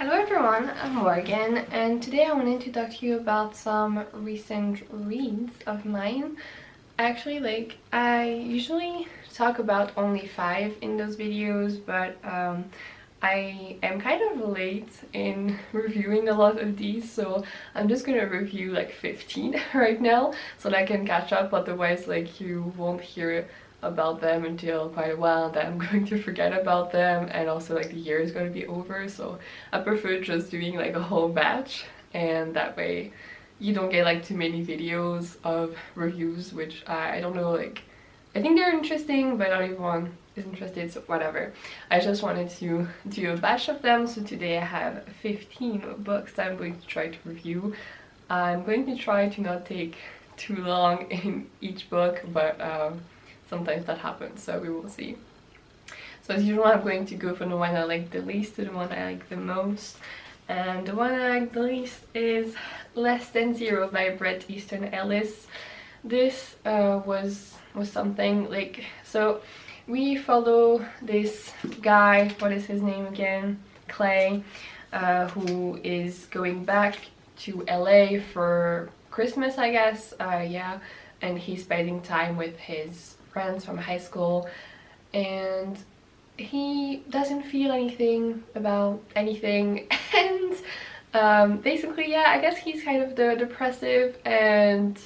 Hello everyone, I'm Morgan, and today I wanted to talk to you about some recent reads of mine. Actually, I usually talk about only 5 in those videos, but I am kind of late in reviewing a lot of these, so I'm just gonna review like 15 right now so that I can catch up. Otherwise, you won't hear about them until quite a while, then I'm going to forget about them, and also the year is going to be over, so I prefer just doing a whole batch, and that way you don't get too many videos of reviews, which I don't know, I think they're interesting but not everyone is interested, so whatever. I just wanted to do a batch of them, so today I have 15 books that I'm going to try to review. I'm going to try to not take too long in each book, but sometimes that happens, so we will see. So as usual, I'm going to go from the one I like the least to the one I like the most. And the one I like the least is Less Than Zero by Bret, Easton, Ellis. This was something so we follow this guy, what is his name again? Clay, who is going back to LA for Christmas, I guess, yeah, and he's spending time with his friends from high school, and he doesn't feel anything about anything, and basically, yeah, I guess he's kind of the depressive, and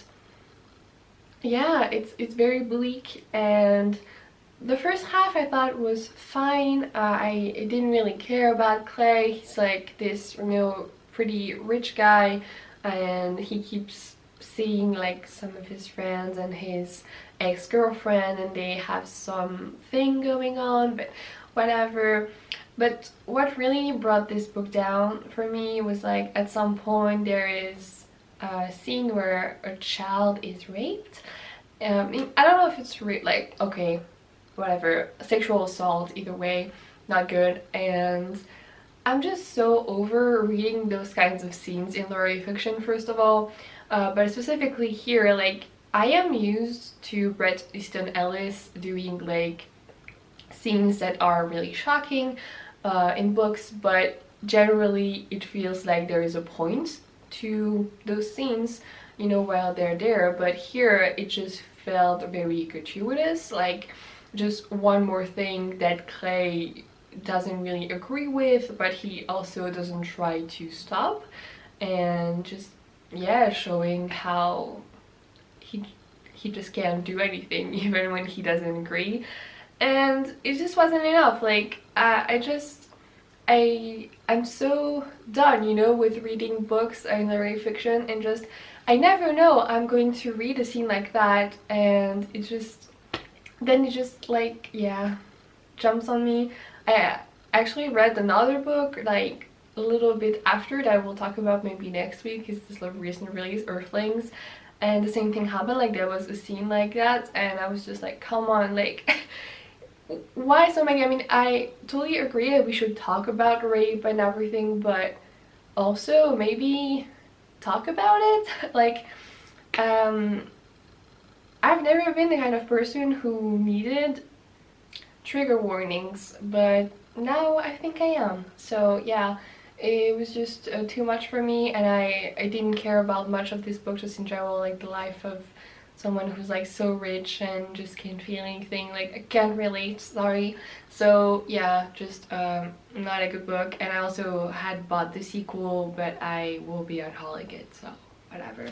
yeah, it's very bleak. And the first half I thought was fine. I didn't really care about Clay. He's like this, pretty rich guy, and he keeps seeing some of his friends and his ex-girlfriend, and they have something going on, but whatever. But what really brought this book down for me was at some point there is a scene where a child is raped. I don't know if it's okay, whatever, sexual assault, either way, not good. And I'm just so over reading those kinds of scenes in literary fiction, first of all, but specifically here, I am used to Bret Easton Ellis doing scenes that are really shocking in books, but generally it feels like there is a point to those scenes, while they're there. But here it just felt very gratuitous, just one more thing that Clay doesn't really agree with, but he also doesn't try to stop, and just, yeah, showing how he just can't do anything even when he doesn't agree. And it just wasn't enough. I'm so done, with reading books and literary fiction, and just I never know I'm going to read a scene like that, and it just yeah, jumps on me. I actually read another book a little bit after that I will talk about maybe next week. It's this recent release, Earthlings, and the same thing happened. There was a scene like that, and I was just come on, why so many? I mean, I totally agree that we should talk about rape and everything, but also maybe talk about it. I've never been the kind of person who needed trigger warnings, but now I think I am. So yeah, it was just too much for me, and I didn't care about much of this book just in general, the life of someone who's so rich and just can't feel anything. I can't relate, sorry. So yeah, just not a good book. And I also had bought the sequel, but I will be unhauling it, so whatever.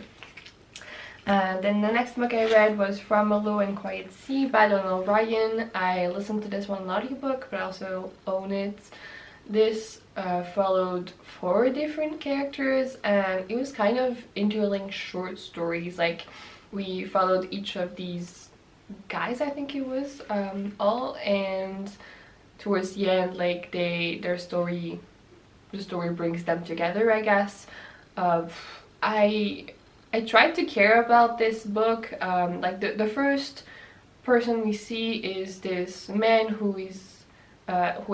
And then the next book I read was From a Low and Quiet Sea by Donal. I listened to this one on audiobook, but I also own it. This followed 4 different characters, and it was kind of interlinked short stories. We followed each of these guys, I think it was, all, and towards the end, the story brings them together, I guess. I tried to care about this book. The first person we see is this man who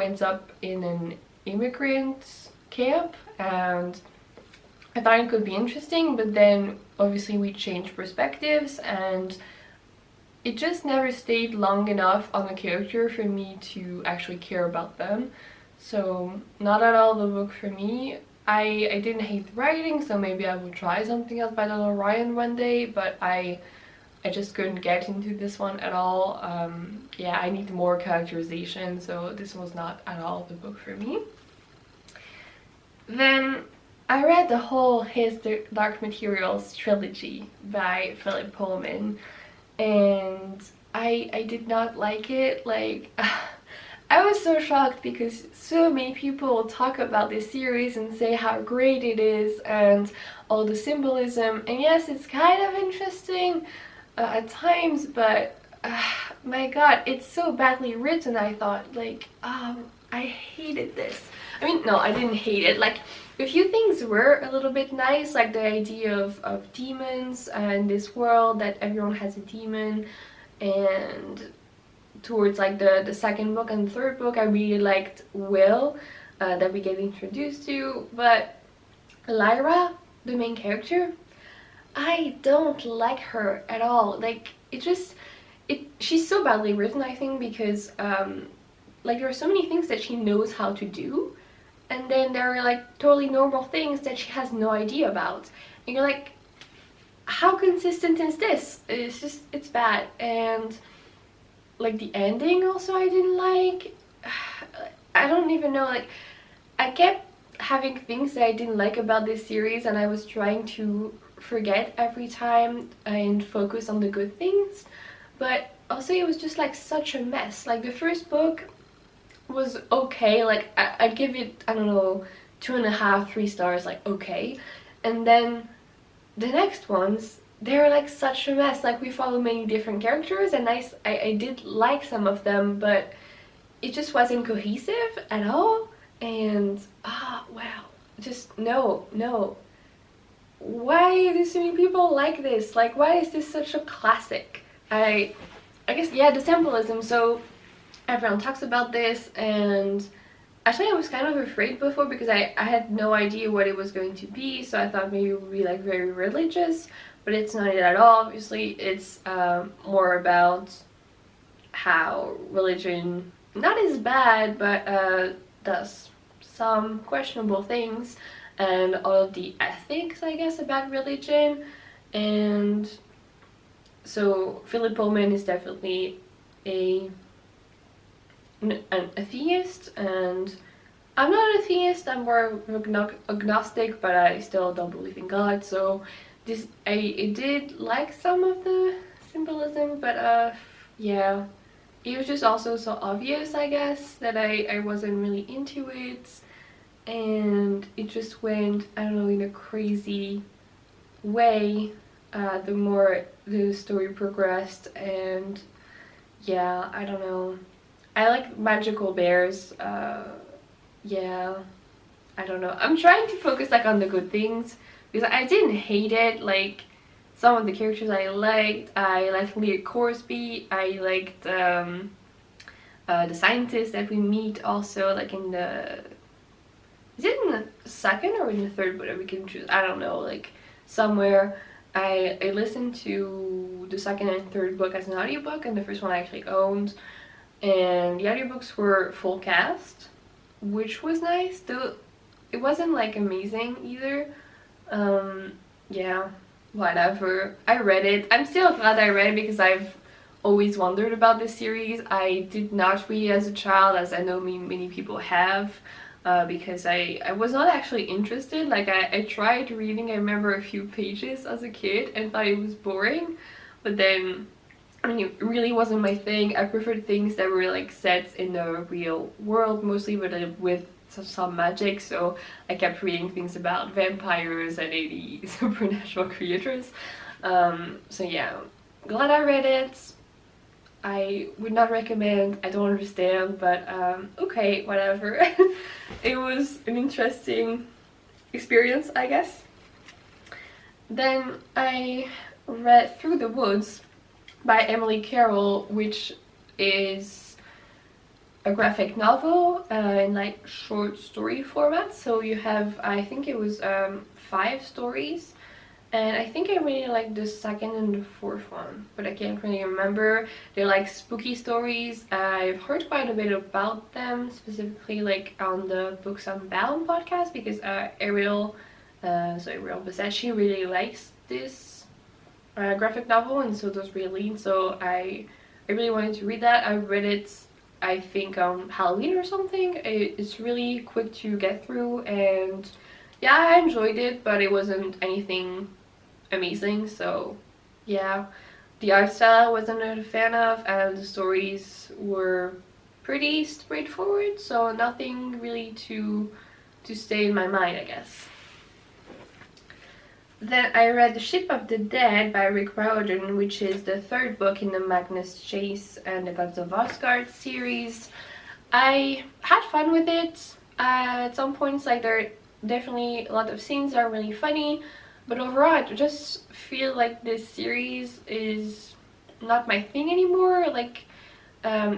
ends up in an immigrant camp, and I thought it could be interesting, but then obviously we changed perspectives, and it just never stayed long enough on the character for me to actually care about them. so not at all the book for me. I didn't hate the writing, so maybe I would try something else by Donal Ryan one day, but I just couldn't get into this one at all. Yeah, I need more characterization, so this was not at all the book for me. Then I read the whole His Dark Materials trilogy by Philip Pullman, and I did not like it. Like, I was so shocked because so many people talk about this series and say how great it is and all the symbolism, and yes, it's kind of interesting at times, but my god, it's so badly written. I thought, like, I hated this. I mean, no, I didn't hate it. Like, a few things were a little bit nice, like the idea of demons and this world that everyone has a demon, and towards like the second book and the third book I really liked Will that we get introduced to. But Lyra, the main character, I don't like her at all. Like, she's so badly written, I think, because like there are so many things that she knows how to do, and then there are like totally normal things that she has no idea about, and you're like, how consistent is this? It's bad. And like the ending also I didn't like. I don't even know, like, I kept having things that I didn't like about this series, and I was trying to forget every time and focus on the good things, but also it was just like such a mess. Like, the first book was okay, like I'd give it, I don't know, 2.5, 3 stars, like okay, and then the next ones, they're like such a mess. Like, we follow many different characters, and I did like some of them, but it just wasn't cohesive at all. And wow, just no. Why do so many people like this? Like, why is this such a classic? I guess, yeah, the symbolism. So everyone talks about this, and actually I was kind of afraid before because I had no idea what it was going to be, so I thought maybe it would be like very religious, but it's not it at all. Obviously it's more about how religion not is bad, but does some questionable things, and all of the ethics, I guess, about religion. And so Philip Pullman is definitely an atheist, and I'm not an atheist, I'm more agnostic, but I still don't believe in God. So this, I did like some of the symbolism, but yeah, it was just also so obvious, I guess, that I wasn't really into it, and it just went, I don't know, in a crazy way the more the story progressed. And yeah, I don't know, I like magical bears. Yeah, I don't know, I'm trying to focus like on the good things, because I didn't hate it. Like, some of the characters I liked Leah Corsby, I liked the scientist that we meet also, like in the, is it in the second or in the third book that we can choose? I don't know, like somewhere. I listened to the second and third book as an audiobook, and the first one I actually owned, and the audiobooks were full cast, which was nice, though it wasn't like amazing either. Yeah, whatever, I read it. I'm still glad I read it because I've always wondered about this series. I did not read it as a child, as I know many people have, because I was not actually interested. Like, I tried reading, I remember, a few pages as a kid and thought it was boring, but then, I mean, it really wasn't my thing. I preferred things that were like set in the real world, mostly with some magic, so I kept reading things about vampires and any supernatural creatures. So yeah, glad I read it. I would not recommend, I don't understand, but okay, whatever. It was an interesting experience, I guess. Then I read Through the Woods by Emily Carroll, which is a graphic novel in like short story format. So you have, I think it was 5 stories, and I think I really like the second and the fourth one, but I can't really remember. They're like spooky stories. I've heard quite a bit about them, specifically like on the Books Unbound podcast, because Ariel Basacci really likes this graphic novel, and so does Raylene. So I really wanted to read that. I read it, I think, on Halloween or something. It's really quick to get through, and yeah, I enjoyed it, but it wasn't anything amazing. So yeah, the art style I wasn't a fan of, and the stories were pretty straightforward, so nothing really to stay in my mind, I guess. Then I read The Ship of the Dead by Riordan, which is the third book in the Magnus Chase and the Gods of Asgard series. I had fun with it. At some points, like, there are definitely a lot of scenes that are really funny, but overall I just feel like this series is not my thing anymore. Like,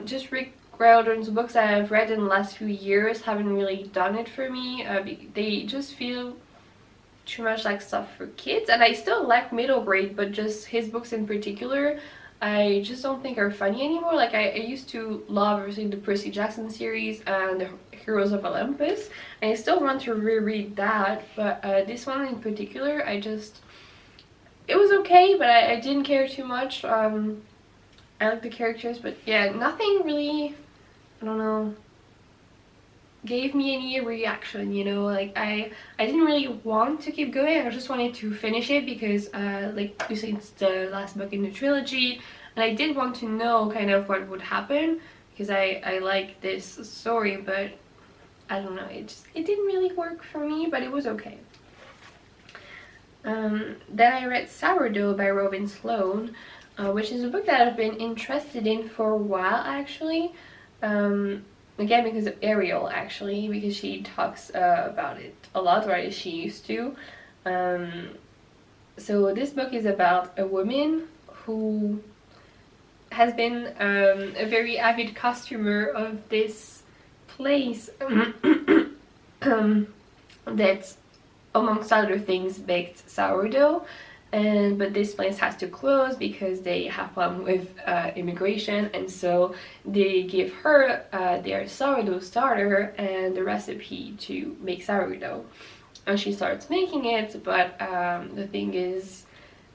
just Rick Riordan's books that I've read in the last few years haven't really done it for me. They just feel too much like stuff for kids, and I still like middle grade, but just his books in particular I just don't think are funny anymore. Like, I used to love obviously the Percy Jackson series and the Heroes of Olympus, and I still want to reread that, but this one in particular, it was okay, but I didn't care too much. I like the characters, but yeah, nothing really, I don't know, gave me any reaction, you know. Like, I didn't really want to keep going. I just wanted to finish it because like you said, it's the last book in the trilogy, and I did want to know kind of what would happen, because I like this story, but I don't know, it didn't really work for me, but it was okay. Then I read Sourdough by Sloan, which is a book that I've been interested in for a while, actually. Again, because of Ariel, actually, because she talks about it a lot, or she used to. So this book is about a woman who has been a very avid customer of this place that, amongst other things, baked sourdough. But this place has to close because they have problem with immigration, and so they give her their sourdough starter and the recipe to make sourdough, and she starts making it. But the thing is,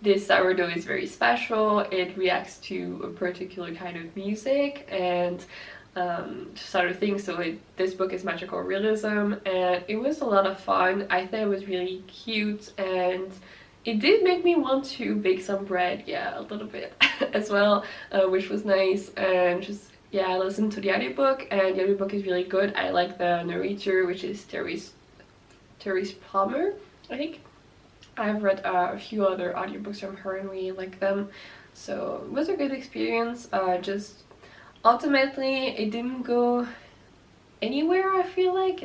this sourdough is very special. It reacts to a particular kind of music and sort of thing. So this book is magical realism, and it was a lot of fun. I thought it was really cute, and it did make me want to bake some bread, yeah, a little bit as well, which was nice. And just, yeah, I listened to the audiobook, and the audiobook is really good. I like the narrator, which is Therese Palmer, I think. I've read a few other audiobooks from her and really like them, so it was a good experience. Just ultimately it didn't go anywhere, I feel like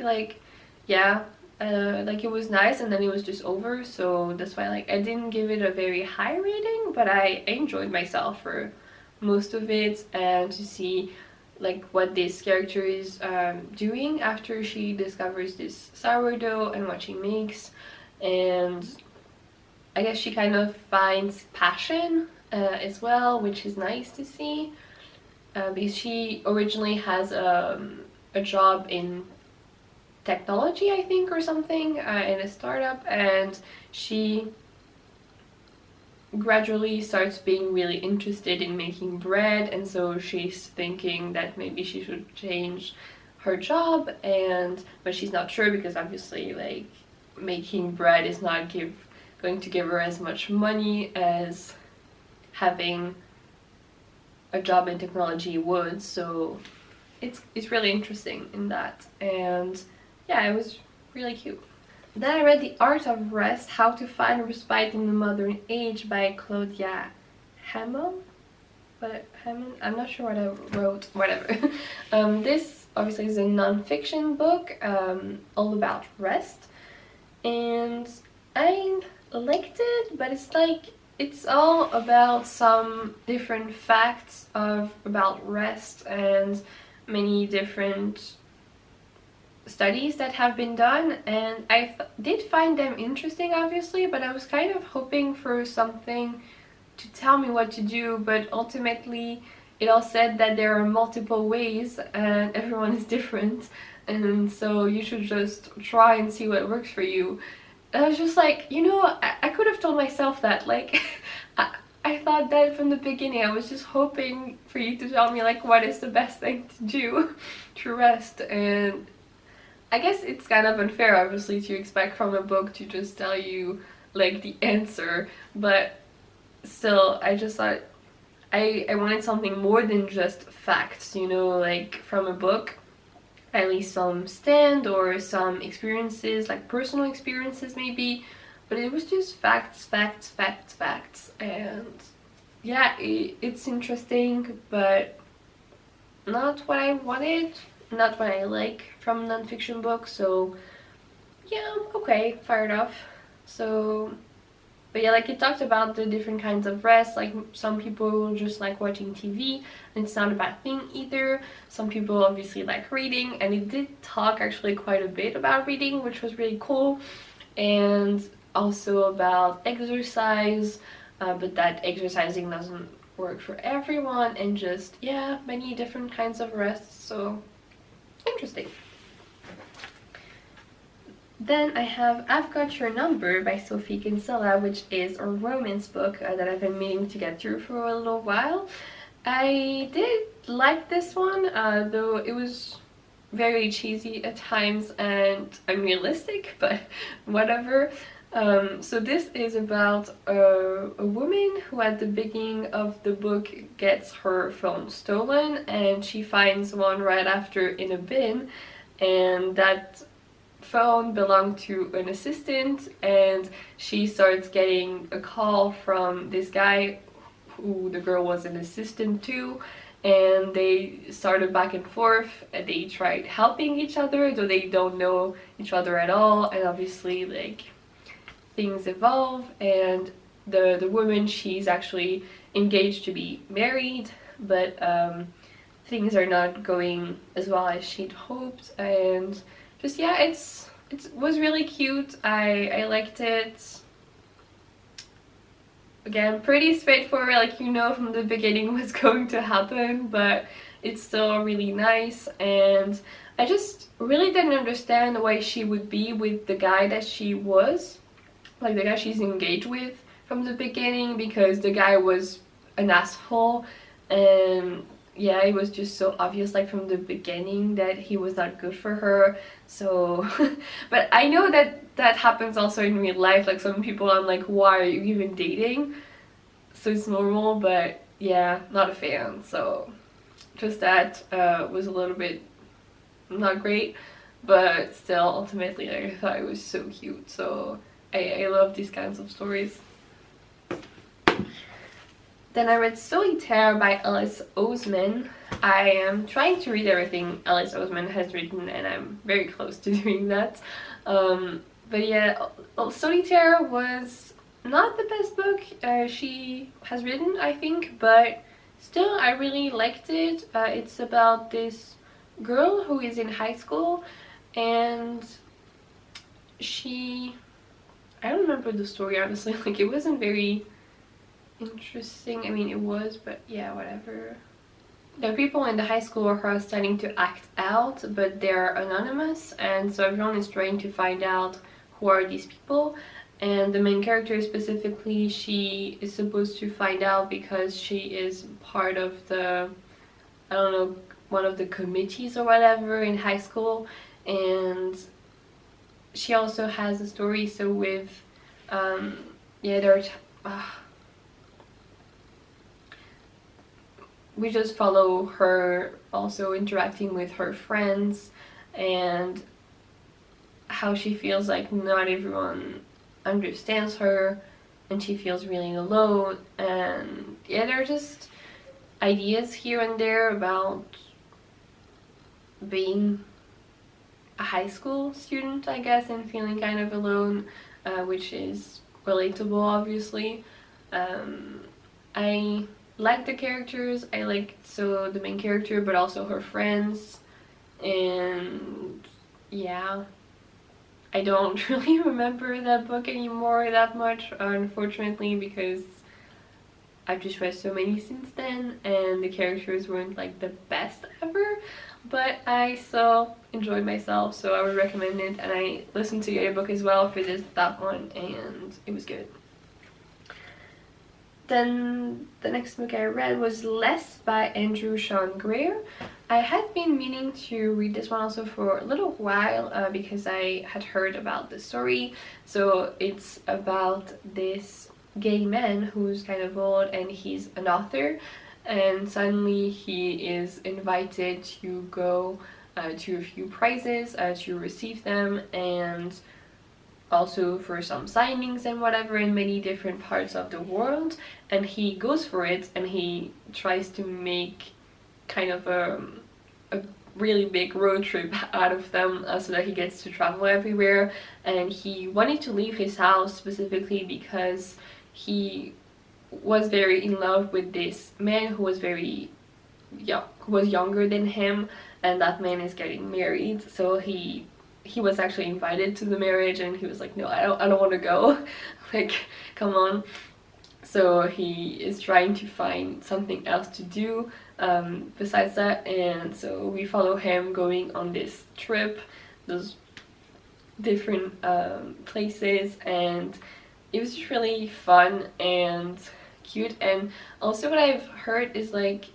yeah, like it was nice and then it was just over, so that's why, like, I didn't give it a very high rating, but I enjoyed myself for most of it, and to see like what this character is doing after she discovers this sourdough and what she makes. And I guess she kind of finds passion as well, which is nice to see, because she originally has a job in technology, I think, or something, in a startup, and she gradually starts being really interested in making bread, and so she's thinking that maybe she should change her job, but she's not sure, because obviously, like, making bread is not going to give her as much money as having a job in technology would. So it's really interesting in that, and yeah, it was really cute. Then I read The Art of Rest: How to Find Respite in the Modern Age by Claudia Hammond. I'm not sure what I wrote, whatever. This obviously is a non-fiction book, all about rest, and I liked it, but it's like, it's all about some different facts about rest and many different studies that have been done, and I did find them interesting obviously, but I was kind of hoping for something to tell me what to do, but ultimately it all said that there are multiple ways and everyone is different, and so you should just try and see what works for you. And I was just like, you know, I could have told myself that, like I thought that from the beginning. I was just hoping for you to tell me like what is the best thing to do to rest, and I guess it's kind of unfair obviously to expect from a book to just tell you like the answer, but still I just thought I wanted something more than just facts, you know, like from a book, at least some stand or some experiences, like personal experiences maybe, but it was just facts, facts, facts, facts. And yeah, it's interesting, but not what I wanted, not what I like from non-fiction books. So yeah, okay, fired off. So but yeah, like it talked about the different kinds of rest. Like some people just like watching TV, and it's not a bad thing either. Some people obviously like reading, and it did talk actually quite a bit about reading, which was really cool. And also about exercise, but that exercising doesn't work for everyone, and just, yeah, many different kinds of rest. So interesting. Then I have I've Got Your Number by Sophie Kinsella, which is a romance book that I've been meaning to get through for a little while. I did like this one, though it was very cheesy at times and unrealistic, but whatever. So this is about a woman who at the beginning of the book gets her phone stolen, and she finds one right after in a bin, and that phone belonged to an assistant, and she starts getting a call from this guy who the girl was an assistant to, and they started back and forth, and they tried helping each other though they don't know each other at all, and obviously like things evolve, and the woman, she's actually engaged to be married, but things are not going as well as she'd hoped. And just, yeah, it was really cute. I liked it. Again, pretty straightforward, like you know from the beginning what's going to happen, but it's still really nice. And I just really didn't understand why she would be with the guy that she was, like the guy she's engaged with from the beginning, because the guy was an asshole, and yeah, it was just so obvious like from the beginning that he was not good for her. So but I know that happens also in real life, like some people I'm like, why are you even dating? So it's normal, but yeah, not a fan. So just that was a little bit not great, but still ultimately like, I thought it was so cute. So I love these kinds of stories. Then I read Solitaire by Ellis Oseman. I am trying to read everything Ellis Oseman has written, and I'm very close to doing that. But yeah, Solitaire was not the best book she has written, I think, but still I really liked it. It's about this girl who is in high school, and I don't remember the story honestly, like it wasn't very interesting. I mean, it was, but yeah, whatever. There are people in the high school who are starting to act out, but they're anonymous, and so everyone is trying to find out who are these people. And the main character specifically, she is supposed to find out because she is part of the, I don't know, one of the committees or whatever in high school. And she also has a story, so with yeah, there are we just follow her also interacting with her friends, and how she feels like not everyone understands her, and she feels really alone. And yeah, there are just ideas here and there about being a high school student, I guess, and feeling kind of alone, which is relatable, obviously. I like the characters. I like the main character, but also her friends, and yeah, I don't really remember that book anymore that much, unfortunately, because I've just read so many since then and the characters weren't like the best ever, but I still enjoyed myself, so I would recommend it. And I listened to the other book as well for that one, and it was good. Then the next book I read was Less by Andrew Sean Greer. I had been meaning to read this one also for a little while because I had heard about the story. So it's about this gay man who's kind of old and he's an author, and suddenly he is invited to go to a few prizes to receive them, and also for some signings and whatever in many different parts of the world. And he goes for it and he tries to make kind of a really big road trip out of them so that he gets to travel everywhere. And he wanted to leave his house specifically because he was very in love with this man who was younger than him, and that man is getting married. So he was actually invited to the marriage and he was like, no, I don't want to go. Like, come on. So he is trying to find something else to do besides that, and so we follow him going on this trip, those different places, and it was just really fun and cute. And also what I've heard is like,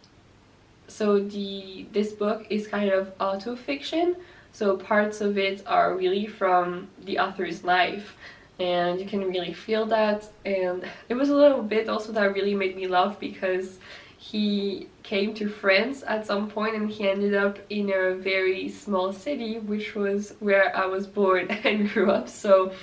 so this book is kind of auto-fiction, so parts of it are really from the author's life, and you can really feel that. And it was a little bit also that really made me laugh because he came to France at some point and he ended up in a very small city, which was where I was born and grew up. So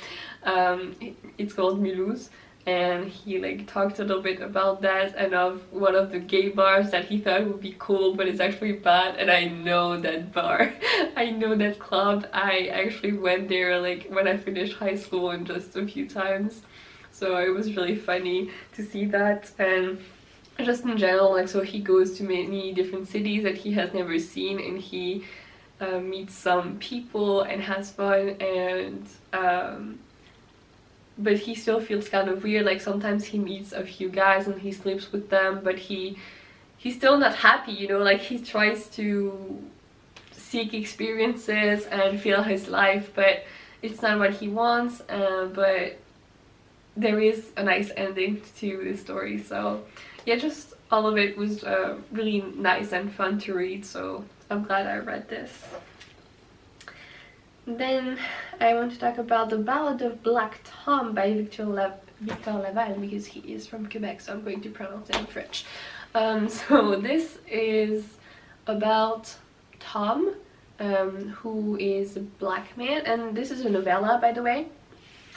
it's called Mulhouse, and he like talked a little bit about that and of one of the gay bars that he thought would be cool but it's actually bad. And I know that bar, I know that club. I actually went there like when I finished high school and just a few times, so it was really funny to see that. And just in general, like, so he goes to many different cities that he has never seen, and he meets some people and has fun, and but he still feels kind of weird. Like sometimes he meets a few guys and he sleeps with them, but he's still not happy, you know, like he tries to seek experiences and feel his life, but it's not what he wants. But there is a nice ending to the story, so yeah, just all of it was really nice and fun to read, so I'm glad I read this. Then I want to talk about The Ballad of Black Tom by Victor LaValle, because he is from Quebec, so I'm going to pronounce it in French. So this is about Tom, who is a black man, and this is a novella, by the way,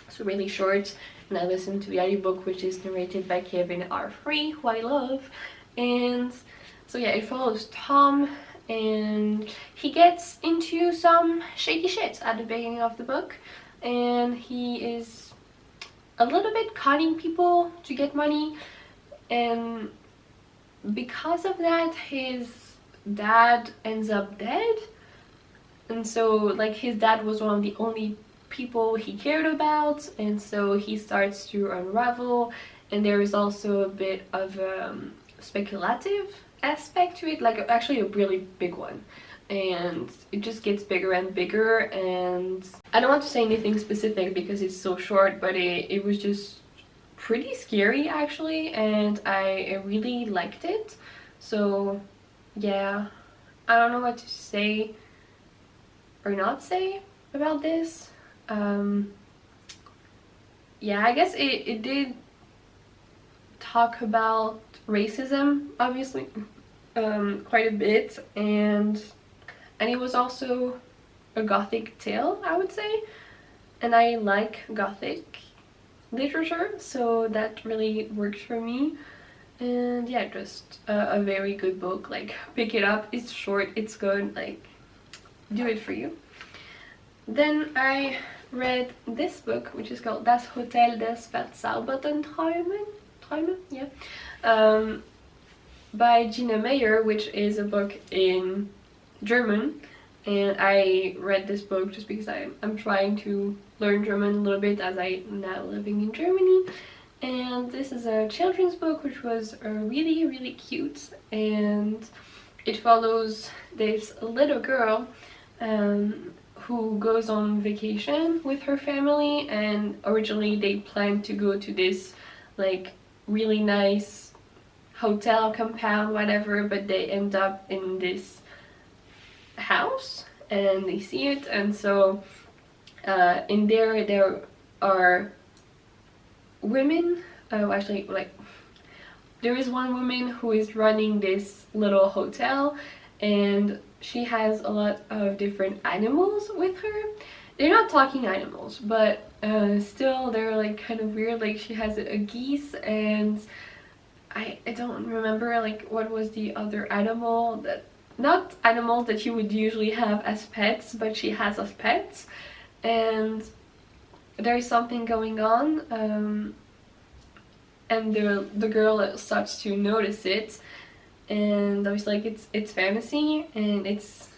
so really short. And I listened to the audiobook, which is narrated by Kevin R. Free, who I love. And so yeah, it follows Tom, and he gets into some shady shit at the beginning of the book, and he is a little bit conning people to get money, and because of that his dad ends up dead. And so like his dad was one of the only people he cared about, and so he starts to unravel. And there is also a bit of a speculative aspect to it, like actually a really big one, and it just gets bigger and bigger. And I don't want to say anything specific because it's so short, but it was just pretty scary actually, and I really liked it. So yeah, I don't know what to say or not say about this. Yeah, I guess it did talk about racism, obviously, quite a bit, and it was also a gothic tale, I would say, and I like gothic literature, so that really worked for me. And yeah, just a very good book. Like, pick it up, it's short, it's good, like, do it for you. Then I read this book, which is called Das Hotel des verzauberten Träume, yeah, by Gina, which is a book in German, and I read this book just because I'm trying to learn German a little bit as I'm now living in Germany. And this is a children's book which was really cute, and it follows this little girl who goes on vacation with her family, and originally they planned to go to this like really nice hotel compound, whatever, but they end up in this house and they see it, and so in there are women, actually, like, there is one woman who is running this little hotel, and she has a lot of different animals with her. They're not talking animals, but still they're like kind of weird. Like, she has a geese, and I don't remember like what was the other animal, that not animals that you would usually have as pets, but she has as pets, and there's something going on, and the girl starts to notice it, and I was like, it's fantasy, and it's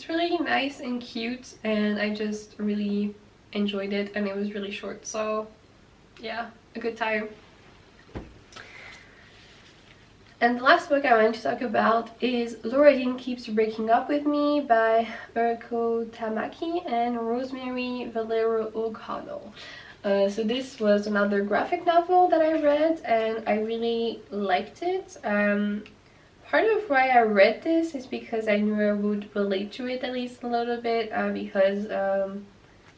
really nice and cute, and I just really enjoyed it, and it was really short, so yeah, a good time. And the last book I want to talk about is Riordan Keeps Breaking Up With Me by Mariko, Tamaki, and Rosemary, Valero-O'Connell. So this was another graphic novel that I read, and I really liked it. Part of why I read this is because I knew I would relate to it at least a little bit, because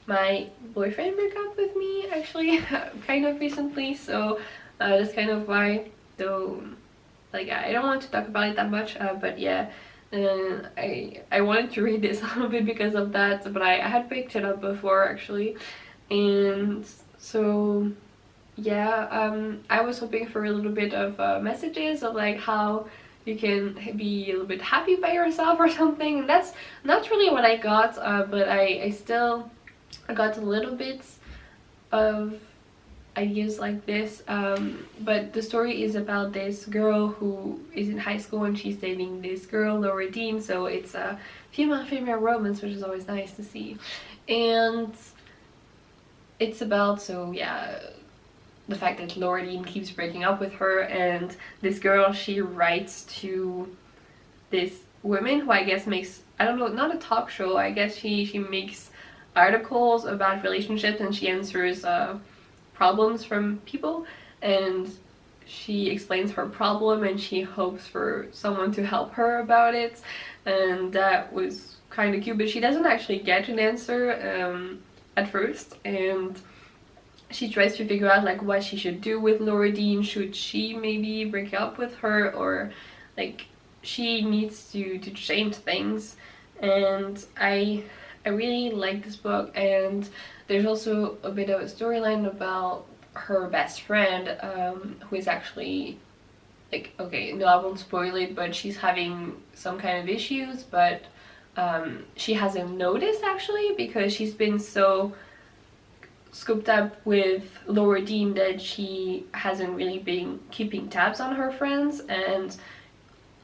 my boyfriend broke up with me actually kind of recently, so that's kind of why, though. Like, I don't want to talk about it that much, but yeah, I wanted to read this a little bit because of that, but I had picked it up before actually, and so yeah, I was hoping for a little bit of messages of like how you can be a little bit happy by yourself or something, and that's not really what I got, but I still got a little bit of ideas like this, but the story is about this girl who is in high school and she's dating this girl Riordan, so it's a female romance, which is always nice to see. And it's about, so yeah, the fact that Riordan keeps breaking up with her, and this girl, she writes to this woman who I guess makes, I don't know, not a talk show, I guess she makes articles about relationships, and she answers problems from people, and she explains her problem and she hopes for someone to help her about it, and that was kind of cute, but she doesn't actually get an answer at first, and she tries to figure out like what she should do with Riordan. Should she maybe break up with her, or like she needs to change things, and I really like this book. And there's also a bit of a storyline about her best friend, who is actually like, okay, no, I won't spoil it, but she's having some kind of issues, but she hasn't noticed actually, because she's been so scooped up with Riordan that she hasn't really been keeping tabs on her friends, and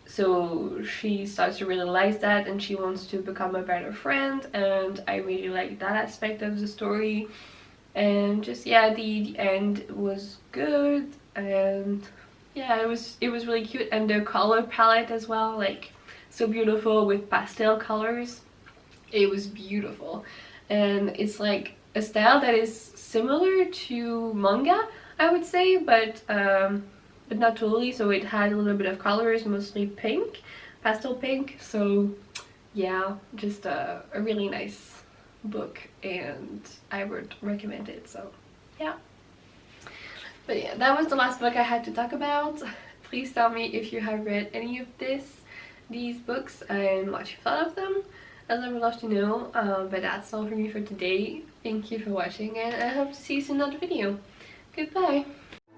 so she starts to realize that, and she wants to become a better friend, and I really like that aspect of the story. And just, yeah, the end was good, and yeah, it was really cute, and the color palette as well, like so beautiful with pastel colors. It was beautiful, and it's like a style that is similar to manga, I would say, but not totally. So it had a little bit of colors, mostly pink, pastel pink. So yeah, just a really nice book, and I would recommend it. So yeah, but yeah, that was the last book I had to talk about. Please tell me if you have read any of these books and what you thought of them, as I would love to know. But that's all for me for today. Thank you for watching, and I hope to see you soon in another video. Goodbye.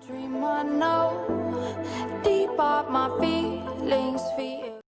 Dream I know, deep up my feelings feel